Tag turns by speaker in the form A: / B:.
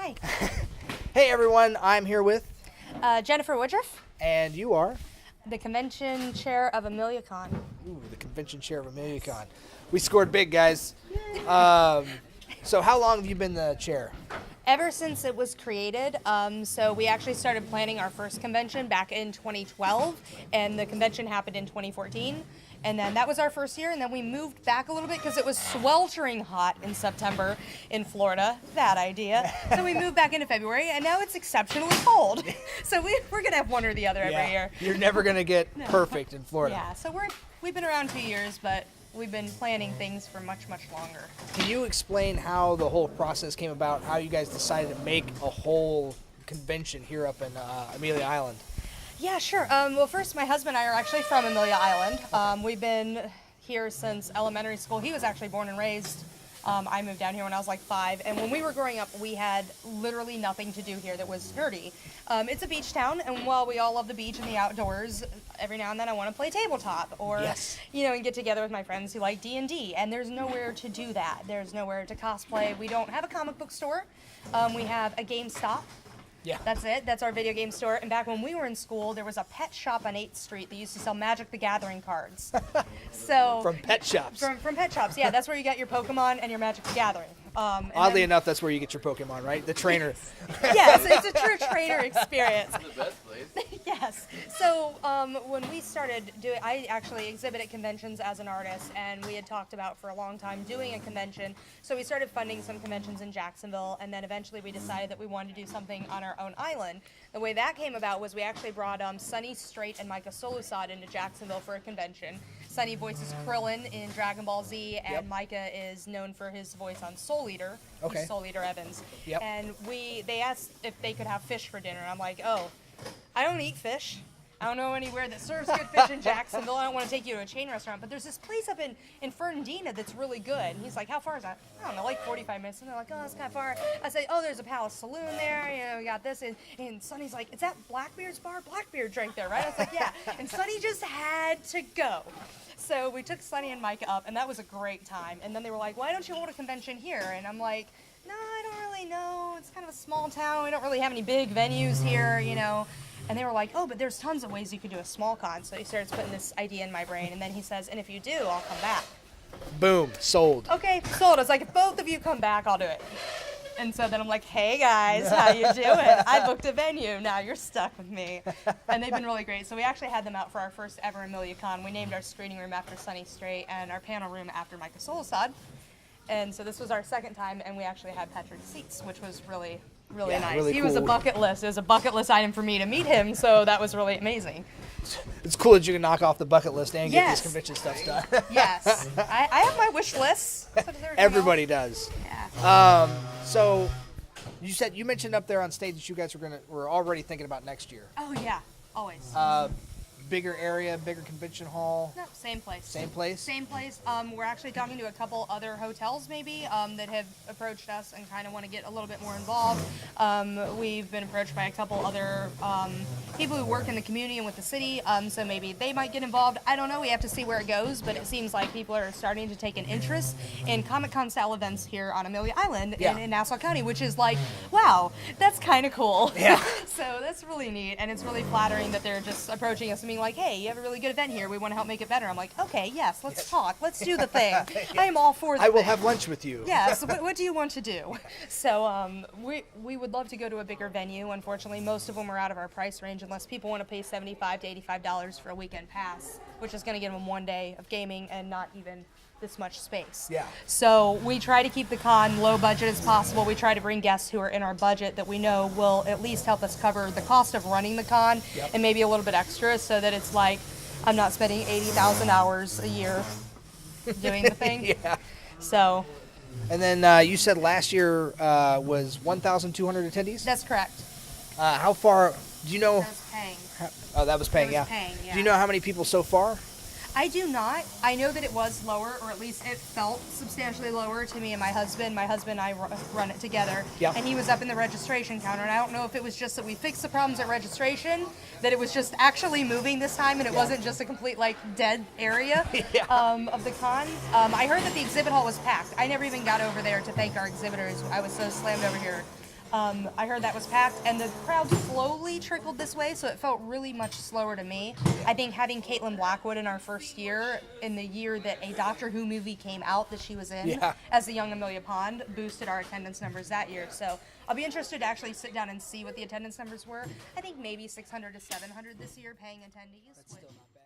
A: Hi.
B: Hey everyone, I'm here with,
A: Jennifer Woodruff,
B: and you are,
A: the convention chair of AmeliaCon.
B: the convention chair of AmeliaCon. We scored big, guys. So how long have you been the chair?
A: Ever since it was created, so we actually started planning our first convention back in 2012, and the convention happened in 2014. And then that was our first year, and then we moved back a little bit because it was sweltering hot in September in Florida. Bad idea. So we moved back into February, and now it's exceptionally cold. So we're going to have one or the other every year.
B: You're never going to get perfect in Florida.
A: Yeah, so we've been around 2 years, but we've been planning things for much, much longer.
B: Can you explain how the whole process came about, how you guys decided to make a whole convention here up in Amelia Island?
A: Yeah, sure. Well, first, my husband and I are actually from Amelia Island. We've been here since elementary school. He was actually born and raised. I moved down here when I was like 5, and when we were growing up, we had literally nothing to do here that was dirty. It's a beach town, and while we all love the beach and the outdoors, every now and then I want to play tabletop or, and get together with my friends who like D&D, and there's nowhere to do that. There's nowhere to cosplay. We don't have a comic book store. We have a GameStop.
B: Yeah.
A: That's it. That's our video game store. And back when we were in school, there was a pet shop on 8th Street that used to sell Magic the Gathering cards. So
B: From pet shops.
A: From pet shops, yeah. That's where you got your Pokemon and your Magic the Gathering.
B: Oddly enough, that's where you get your Pokemon, right? The trainer.
A: Yes, it's a true trainer experience.
C: The best place.
A: Yes. So when we started doing, I actually exhibit at conventions as an artist, and we had talked about for a long time doing a convention. So we started funding some conventions in Jacksonville, and then eventually we decided that we wanted to do something on our own island. The way that came about was we actually brought Sunny Straight and Micah Solusod into Jacksonville for a convention. Sunny voices Krillin in Dragon Ball Z, and
B: Yep.
A: Micah is known for his voice on Soul Eater.
B: Okay.
A: He's Soul Eater Evans.
B: Yep.
A: And they asked if they could have fish for dinner, and I'm like, oh, I don't eat fish. I don't know anywhere that serves good fish in Jacksonville. I don't want to take you to a chain restaurant, but there's this place up in Fernandina that's really good. And he's like, how far is that? I don't know, like 45 minutes. And they're like, oh, that's kind of far. I say, oh, there's a Palace Saloon there. We got this. And Sonny's like, is that Blackbeard's bar? Blackbeard drank there, right? I was like, yeah. And Sonny just had to go. So we took Sonny and Micah up, and that was a great time. And then they were like, why don't you hold a convention here? And I'm like, no, I don't really know. It's kind of a small town. We don't really have any big venues here, And they were like, oh, but there's tons of ways you could do a small con. So he starts putting this idea in my brain, and then he says, and if you do, I'll come back.
B: Boom, sold.
A: Okay, sold. I was like, if both of you come back, I'll do it. And so then I'm like, hey guys, how you doing? I booked a venue. Now you're stuck with me. And they've been really great. So we actually had them out for our first ever AmeliaCon. We named our screening room after Sunny Straight and our panel room after Micah Solusod. And so this was our second time, and we actually had Patrick Seats, which was really nice.
B: really
A: He was a
B: cool.
A: bucket list. It was a bucket list item for me to meet him, so that was really amazing.
B: It's cool that you can knock off the bucket list and get
A: Yes.
B: these convention stuff done.
A: Yes. I have my wish list. So does everyone
B: Everybody
A: else.
B: does.
A: Yeah.
B: So you mentioned up there on stage that you guys were already thinking about next year.
A: Oh, yeah. Always.
B: Bigger area, bigger convention hall,
A: No, same place.
B: same place.
A: Same place. We're actually talking to a couple other hotels maybe that have approached us and kind of want to get a little bit more involved. We've been approached by a couple other people who work in the community and with the city, so maybe they might get involved. I don't know. We have to see where it goes, but it seems like people are starting to take an interest in Comic-Con style events here on Amelia Island
B: Yeah.
A: in Nassau County, which is like, wow, that's kind of cool.
B: Yeah.
A: So that's really neat, and it's really flattering that they're just approaching us and being like, hey, you have a really good event here. We want to help make it better. I'm like, okay, yes, let's talk. Let's do the thing. I am all for the
B: I will
A: thing.
B: have lunch with you.
A: Yeah, so what do you want to do? So we would love to go to a bigger venue. Unfortunately, most of them are out of our price range unless people want to pay $75 to $85 for a weekend pass, which is going to give them 1 day of gaming and not even this much space.
B: Yeah.
A: So we try to keep the con low budget as possible. We try to bring guests who are in our budget that we know will at least help us cover the cost of running the con
B: Yep.
A: and maybe a little bit extra so that it's like I'm not spending 80,000 hours a year doing the thing.
B: Yeah.
A: So
B: And then you said last year was 1,200 attendees.
A: that's correct.
B: How far? Do you know?
A: That's paying.
B: Oh, that was paying.
A: was
B: Yeah.
A: paying, yeah.
B: Do you know how many people so far?
A: I do not. I know that it was lower, or at least it felt substantially lower to me and my husband. My husband and I run it together.
B: Yep.
A: And he was up in the registration counter, and I don't know if it was just that we fixed the problems at registration, that it was just actually moving this time, and it wasn't just a complete, like, dead area
B: Yeah.
A: of the con. I heard that the exhibit hall was packed. I never even got over there to thank our exhibitors. I was so slammed over here. I heard that was packed, and the crowd slowly trickled this way, so it felt really much slower to me. I think having Caitlin Blackwood in our first year, in the year that a Doctor Who movie came out that she was in
B: Yeah.
A: as the young Amelia Pond, boosted our attendance numbers that year. So I'll be interested to actually sit down and see what the attendance numbers were. I think maybe 600 to 700 this year paying attendees.
B: That's still not bad.